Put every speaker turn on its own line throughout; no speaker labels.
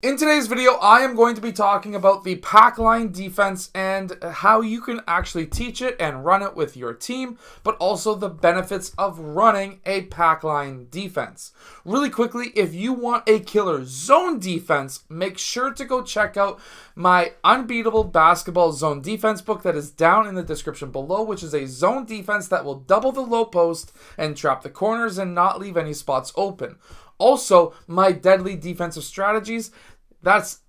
In today's video, I am going to be talking about the pack line defense and how you can actually teach it and run it with your team, but also the benefits of running a pack line defense. Really quickly, if you want a killer zone defense, make sure to go check out my Unbeatable Basketball Zone Defense book that is down in the description below, which is a zone defense that will double the low post and trap the corners and not leave any spots open. Also, my Deadly Defensive Strategies, that's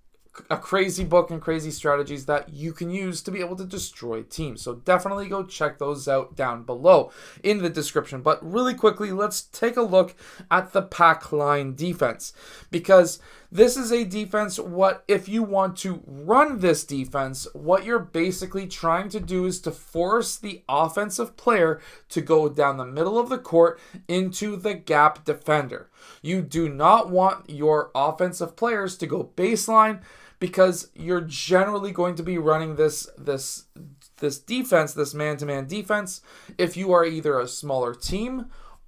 a crazy book and crazy strategies that you can use to be able to destroy teams. So definitely go check those out down below in the description. But really quickly, let's take a look at the pack line defense, because this is a defense, if you want to run this defense, what you're basically trying to do is to force the offensive player to go down the middle of the court into the gap defender. You do not want your offensive players to go baseline, because you're generally going to be running this defense, this man-to-man defense, if you are either a smaller team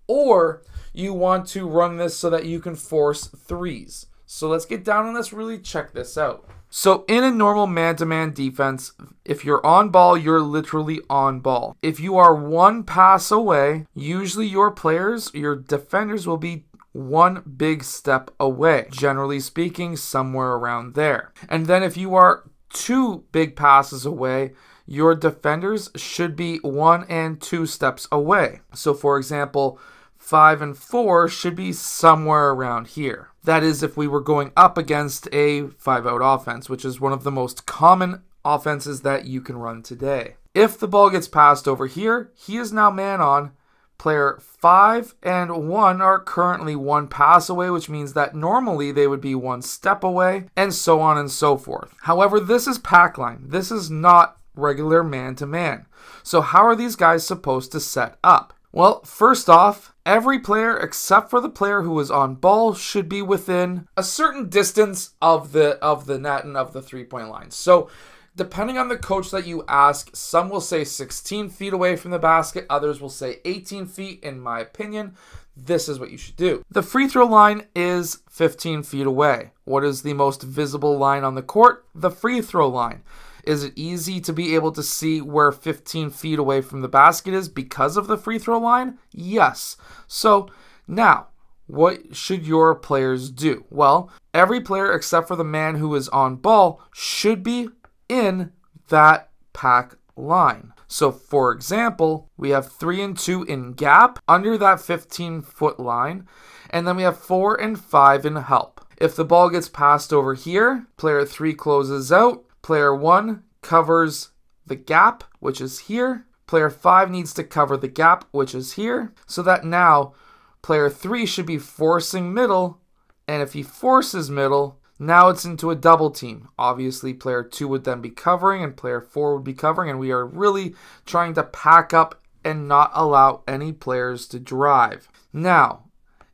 or you want to run this so that you can force threes. So let's get down and let's really check this out. So in a normal man-to-man defense, if you're on ball, you're literally on ball. If you are one pass away, usually your defenders will be one big step away, generally speaking, somewhere around there. And then if you are two big passes away, your defenders should be 1 and 2 steps away. So for example, 5 and 4 should be somewhere around here. That is if we were going up against a 5-out offense, which is one of the most common offenses that you can run today. If the ball gets passed over here, he is now man on. Player 5 and 1 are currently one pass away, which means that normally they would be one step away, and so on and so forth. However, this is pack line. This is not regular man-to-man. So how are these guys supposed to set up? Well, first off, every player except for the player who is on ball should be within a certain distance of the net and of the three-point line. So depending on the coach that you ask, some will say 16 feet away from the basket, others will say 18 feet. In my opinion, this is what you should do. The free throw line is 15 feet away. What is the most visible line on the court? The free throw line. Is it easy to be able to see where 15 feet away from the basket is because of the free throw line? Yes. So now, what should your players do? Well, every player except for the man who is on ball should be in that pack line. So for example, we have 3 and 2 in gap under that 15-foot line, and then we have 4 and 5 in help. If the ball gets passed over here, player 3 closes out, player 1 covers the gap, which is here. Player 5 needs to cover the gap, which is here, so that now player 3 should be forcing middle, and if he forces middle, now it's into a double team. Obviously, player 2 would then be covering and player 4 would be covering, and we are really trying to pack up and not allow any players to drive. Now,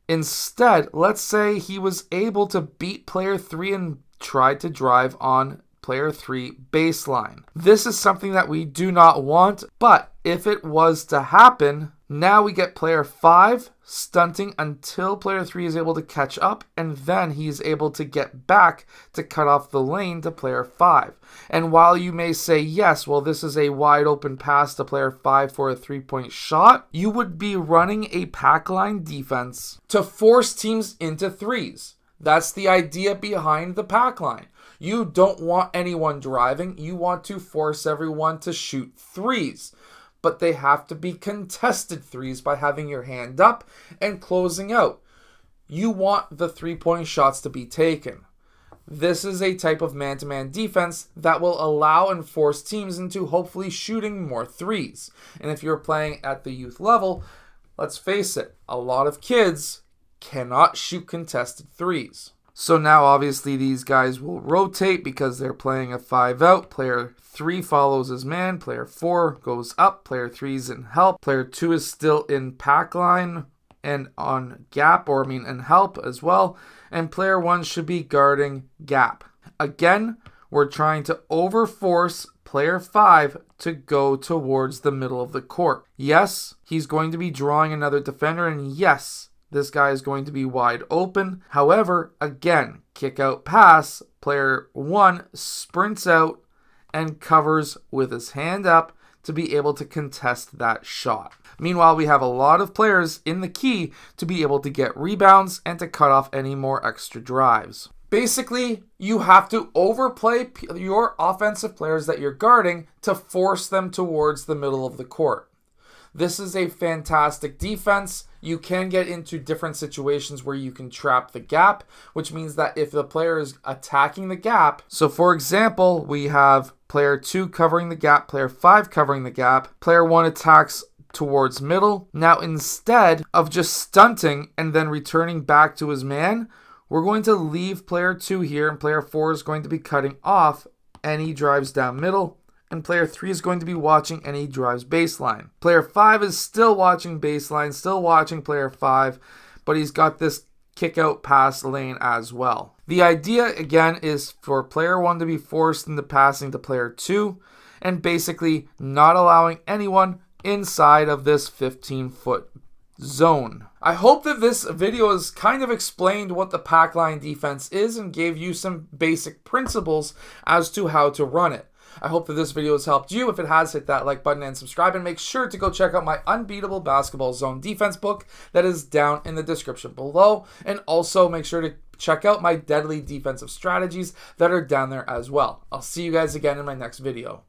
instead, let's say he was able to beat player 3 and tried to drive on player 3 baseline. This is something that we do not want, but if it was to happen, now we get player 5 stunting until player 3 is able to catch up, and then he's able to get back to cut off the lane to player 5. And while you may say, yes, well, this is a wide open pass to player 5 for a 3-point shot, you would be running a pack line defense to force teams into threes. That's the idea behind the pack line. You don't want anyone driving. You want to force everyone to shoot threes. But they have to be contested threes by having your hand up and closing out. You want the 3-point shots to be taken. This is a type of man-to-man defense that will allow and force teams into hopefully shooting more threes. And if you're playing at the youth level, let's face it, a lot of kids cannot shoot contested threes. So now obviously these guys will rotate because they're playing a 5-out. Player 3 follows his man. Player 4 goes up. Player 3 is in help. Player 2 is still in pack line and on gap, and help as well. And player 1 should be guarding gap. Again, we're trying to overforce player 5 to go towards the middle of the court. Yes, he's going to be drawing another defender, and yes, This guy is going to be wide open. However, again, kick out pass. Player 1 sprints out and covers with his hand up to be able to contest that shot. Meanwhile, we have a lot of players in the key to be able to get rebounds and to cut off any more extra drives. Basically, you have to overplay your offensive players that you're guarding to force them towards the middle of the court. This is a fantastic defense. You can get into different situations where you can trap the gap, which means that if the player is attacking the gap, so for example, we have player 2 covering the gap, player 5 covering the gap, player 1 attacks towards middle. Now, instead of just stunting and then returning back to his man, we're going to leave player 2 here, and player 4 is going to be cutting off any drives down middle, and player 3 is going to be watching any drives baseline. Player 5 is still watching baseline, still watching player 5, but he's got this kick out pass lane as well. The idea, again, is for player 1 to be forced into passing to player 2, and basically not allowing anyone inside of this 15-foot zone. I hope that this video has kind of explained what the pack line defense is and gave you some basic principles as to how to run it. I hope that this video has helped you. If it has, hit that like button and subscribe, and make sure to go check out my Unbeatable Basketball Zone Defense book that is down in the description below, and also make sure to check out my deadly defensive strategies that are down there as well. I'll see you guys again in my next video.